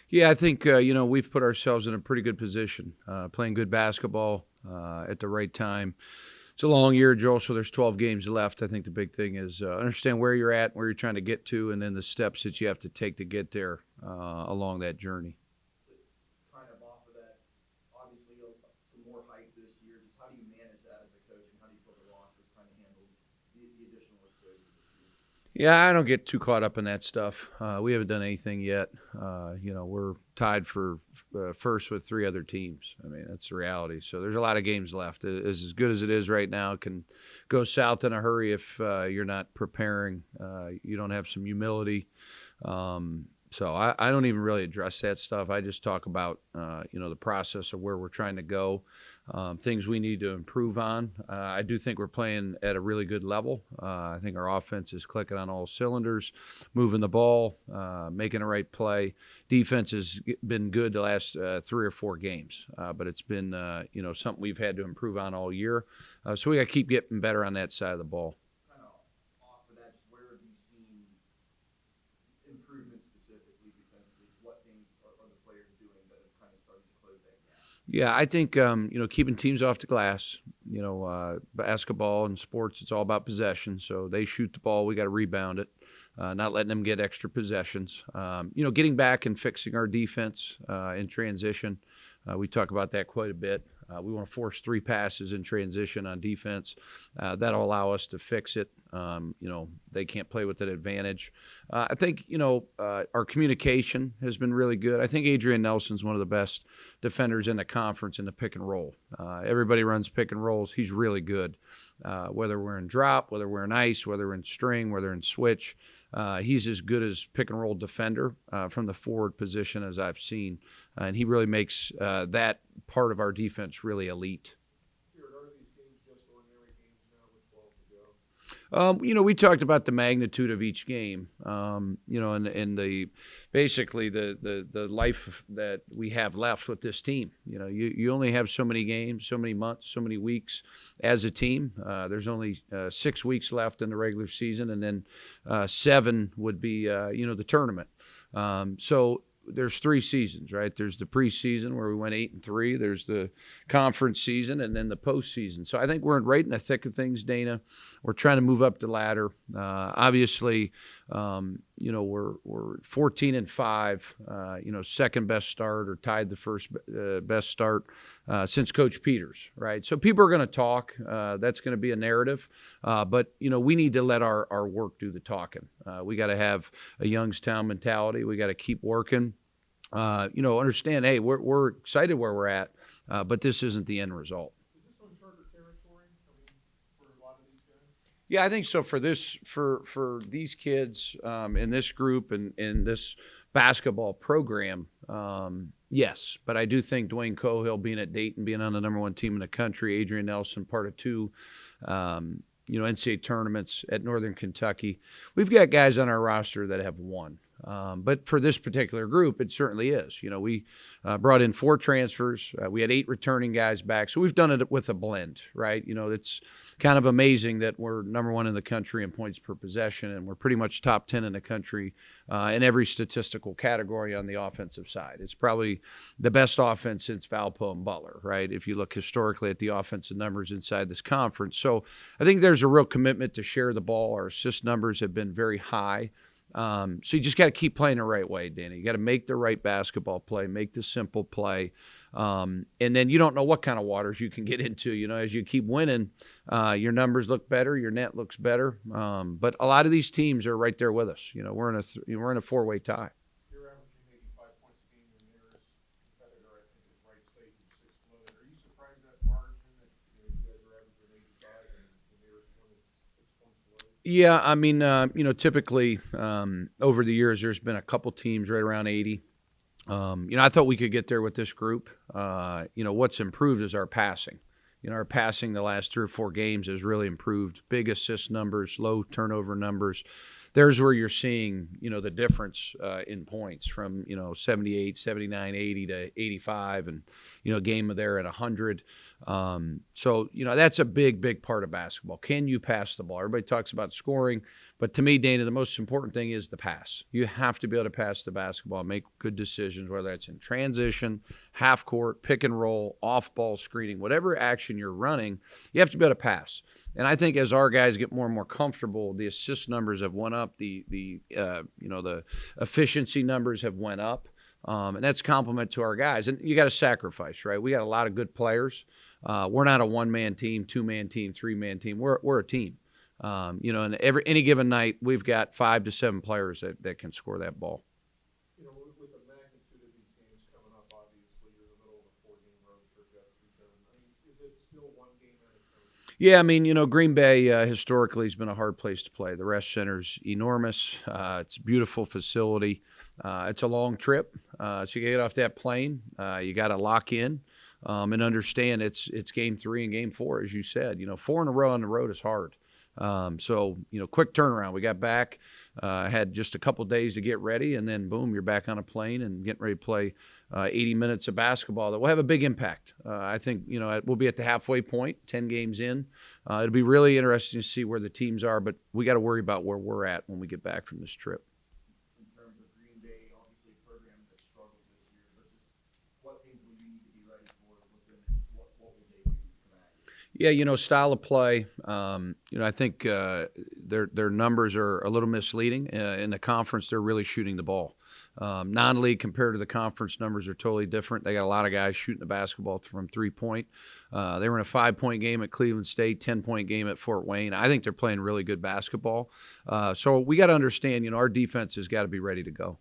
Yeah, I think we've put ourselves in a pretty good position, playing good basketball at the right time. It's a long year, Joel, so there's 12 games left. I think the big thing is understand where you're at, where you're trying to get to, and then the steps that you have to take to get there along that journey. Kind of off of that, obviously some more hype this year. Just how do you manage that as a coach, and how do you feel the roster's kind of handled the additional exposure this year? Yeah, I don't get too caught up in that stuff. We haven't done anything yet. We're tied for first with three other teams. I mean, that's the reality. So there's a lot of games left. It is as good as it is right now. It can go south in a hurry if you're not preparing. You don't have some humility. So I don't even really address that stuff. I just talk about, the process of where we're trying to go, things we need to improve on. I do think we're playing at a really good level. I think our offense is clicking on all cylinders, moving the ball, making the right play. Defense has been good the last 3 or 4 games, but it's been, something we've had to improve on all year. So we got to keep getting better on that side of the ball. Kind of off of that, just where have you seen improvement specifically defensively? What things are the players doing that have kind of started to close that gap? Yeah, I think keeping teams off the glass. Basketball and sports, it's all about possession. So they shoot the ball, we got to rebound it. Not letting them get extra possessions. Getting back and fixing our defense in transition. We talk about that quite a bit. We want to force 3 passes in transition on defense. That'll allow us to fix it. They can't play with that advantage. I think, our communication has been really good. I think Adrian Nelson's one of the best defenders in the conference in the pick and roll. Everybody runs pick and rolls. He's really good. Whether we're in drop, whether we're in ice, whether we're in string, whether in switch, he's as good as pick and roll defender from the forward position as I've seen. And he really makes that part of our defense really elite. Jerrod, are these games just ordinary games now with 12 to go? We talked about the magnitude of each game, and the basically the life that we have left with this team. You only have so many games, so many months, so many weeks as a team. There's only 6 weeks left in the regular season, and then 7 would be the tournament. So there's 3 seasons, right? There's the preseason where we went 8-3. There's the conference season, and then the postseason. So I think we're right in the thick of things, Dana. We're trying to move up the ladder. Obviously, we're 14-5. Second best start or tied the first best start since Coach Peters, right? So people are going to talk. That's going to be a narrative, but we need to let our work do the talking. We got to have a Youngstown mentality. We got to keep working. Understand, hey, we're excited where we're at, but this isn't the end result. Is this uncharted territory? I mean, for a lot of these guys? Yeah, I think so. For these kids in this group and in this basketball program, yes. But I do think Dwayne Cohill being at Dayton, being on the #1 team in the country, Adrian Nelson, part of 2. NCAA tournaments at Northern Kentucky. We've got guys on our roster that have won. But for this particular group, it certainly is. We brought in 4 transfers. We had 8 returning guys back. So we've done it with a blend, right? It's kind of amazing that we're #1 in the country in points per possession, and we're pretty much top 10 in the country in every statistical category on the offensive side. It's probably the best offense since Valpo and Butler, right? If you look historically at the offensive numbers inside this conference. So I think there's a real commitment to share the ball. Our assist numbers have been very high. So you just got to keep playing the right way, Danny. You got to make the right basketball play, make the simple play. And then you don't know what kind of waters you can get into. As you keep winning, your numbers look better, your net looks better. But a lot of these teams are right there with us. We're in a 4-way tie. You're averaging 85 points a game. Your nearest competitor, I think, is Wright State, who's 6 Are you surprised at margin that you guys are averaging 85 and the nearest one is 6 points below? Yeah, I mean, typically over the years, there's been a couple teams right around 80. I thought we could get there with this group. What's improved is our passing. Our passing the last 3 or 4 games has really improved. Big assist numbers, low turnover numbers. There's where you're seeing, the difference in points from, 78, 79, 80 to 85 and, game of there at 100. So, that's a big, big part of basketball. Can you pass the ball? Everybody talks about scoring, But to me, Dana, the most important thing is the pass. You have to be able to pass the basketball, make good decisions, whether that's in transition, half court, pick and roll, off ball screening, whatever action you're running, you have to be able to pass. And I think as our guys get more and more comfortable, the assist numbers have went up, the efficiency numbers have went up. And that's a compliment to our guys. And you got to sacrifice, right? We got a lot of good players. We're not a one-man team, two-man team, three-man team. We're a team. And any given night, we've got 5 to 7 players that can score that ball. With the magnitude of these games coming up, obviously, you're in the middle of a 4-game road trip. You have to be done. Is it still one game at a time? Yeah, Green Bay historically has been a hard place to play. The Resch Center's enormous. It's a beautiful facility. It's a long trip. So you get off that plane. You got to lock in and understand it's game 3 and game 4, as you said. 4 in a row on the road is hard. Quick turnaround. We got back, had just a couple days to get ready, and then boom, you're back on a plane and getting ready to play 80 minutes of basketball that will have a big impact. I think, we'll be at the halfway point, 10 games in. It'll be really interesting to see where the teams are, but we got to worry about where we're at when we get back from this trip. In terms of Green Bay, obviously a program that struggled this year, but just what things will you need to be ready for with them, and what will they do to come at you? Yeah, style of play. I think their numbers are a little misleading. In the conference, they're really shooting the ball. Non-league compared to the conference numbers are totally different. They got a lot of guys shooting the basketball from 3-point. They were in a 5-point game at Cleveland State, 10-point game at Fort Wayne. I think they're playing really good basketball. So we got to understand, our defense has got to be ready to go.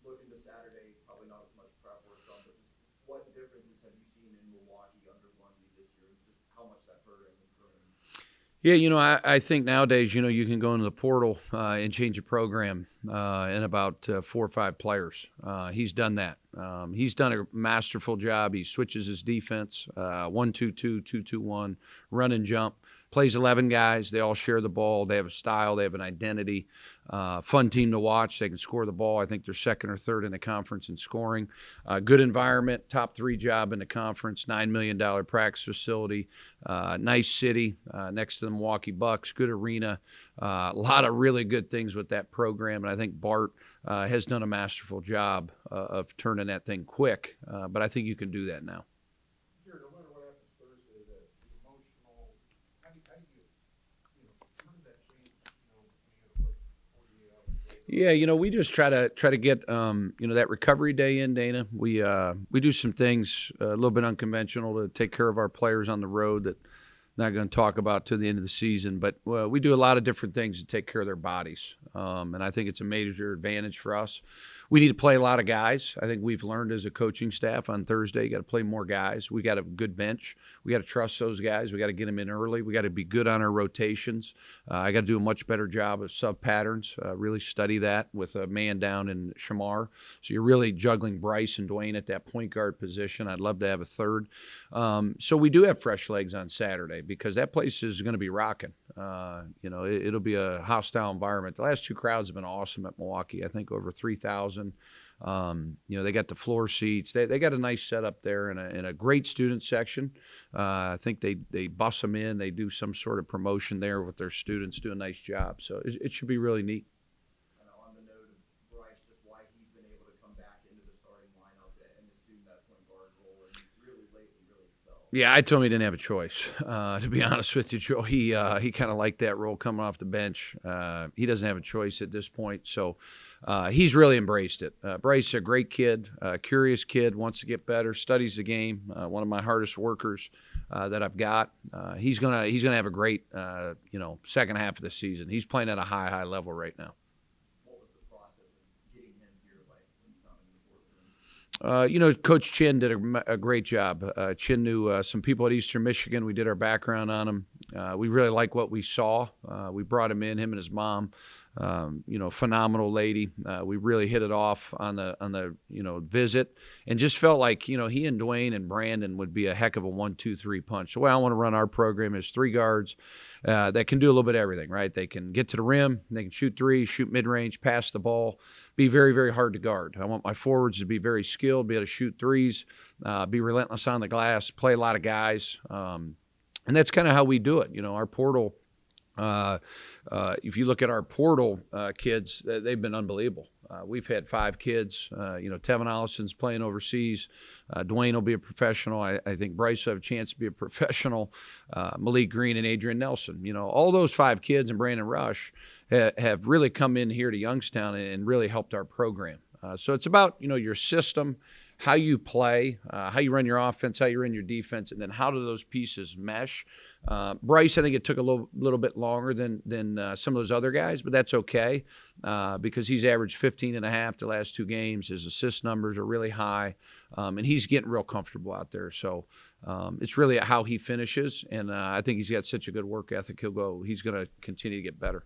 Looking to Saturday, probably not as much prep work done, but just what differences have you seen in Milwaukee under Lundy this year, and just how much that program has grown? Yeah, I think nowadays, you can go into the portal and change a program in about 4 or 5 players. He's done that. He's done a masterful job. He switches his defense, 1-2-2, 2-2-1, run and jump. Plays 11 guys. They all share the ball. They have a style. They have an identity. Fun team to watch. They can score the ball. I think they're 2nd or 3rd in the conference in scoring. Good environment. Top 3 job in the conference. $9 million practice facility. Nice city next to the Milwaukee Bucks. Good arena. A lot of really good things with that program. And I think Bart has done a masterful job of turning that thing quick. But I think you can do that now. Jerrod, no matter what happens Thursday, the emotional, how does that change, when you have like 48 hours? Yeah, we just try to get that recovery day in, Dana. We do some things a little bit unconventional to take care of our players on the road that not going to talk about to the end of the season, but we do a lot of different things to take care of their bodies, and I think it's a major advantage for us. We need to play a lot of guys. I think we've learned as a coaching staff on Thursday, you got to play more guys. We got a good bench. We got to trust those guys. We got to get them in early. We got to be good on our rotations. I got to do a much better job of sub patterns. Really study that with a man down in Shamar. So you're really juggling Bryce and Dwayne at that point guard position. I'd love to have a third. So we do have fresh legs on Saturday because that place is going to be rocking. It'll be a hostile environment. The last 2 crowds have been awesome at Milwaukee. I think over 3,000. They got the floor seats. They got a nice setup there and a great student section. I think they bus them in. They do some sort of promotion there with their students. Do a nice job. So it should be really neat. On the note of Bryce, just why he's been able to come back into the starting lineup and assume that point guard role, and he's really excelled. Yeah, I told him he didn't have a choice. To be honest with you, Joe, he kind of liked that role coming off the bench. He doesn't have a choice at this point, so he's really embraced it. Bryce is a great kid, curious kid, wants to get better, studies the game. One of my hardest workers that I've got. He's gonna have a great second half of the season. He's playing at a high level right now. What was the process of getting him here, like when you found him in the boardroom? Coach Chin did a great job. Chin knew some people at Eastern Michigan. We did our background on him. We really like what we saw. We brought him in, him and his mom. Phenomenal lady. We really hit it off on the visit, and just felt like he and Dwayne and Brandon would be a heck of a 1-2-3 punch. The way I want to run our program is 3 guards that can do a little bit of everything. Right? They can get to the rim, they can shoot threes, shoot mid range, pass the ball, be very very hard to guard. I want my forwards to be very skilled, be able to shoot threes, be relentless on the glass, play a lot of guys, and that's kind of how we do it. Our portal If you look at our portal kids, they've been unbelievable. We've had 5 kids. Tevin Allison's playing overseas. Dwayne will be a professional. I think Bryce will have a chance to be a professional. Malik Green and Adrian Nelson. All those 5 kids and Brandon Rush have really come in here to Youngstown and really helped our program. So it's about, your system, how you play, how you run your offense, how you run your defense, and then how do those pieces mesh. Bryce, I think it took a little bit longer than some of those other guys, but that's okay because he's averaged 15.5 the last 2 games. His assist numbers are really high, and he's getting real comfortable out there. So it's really how he finishes, and I think he's got such a good work ethic. He's going to continue to get better.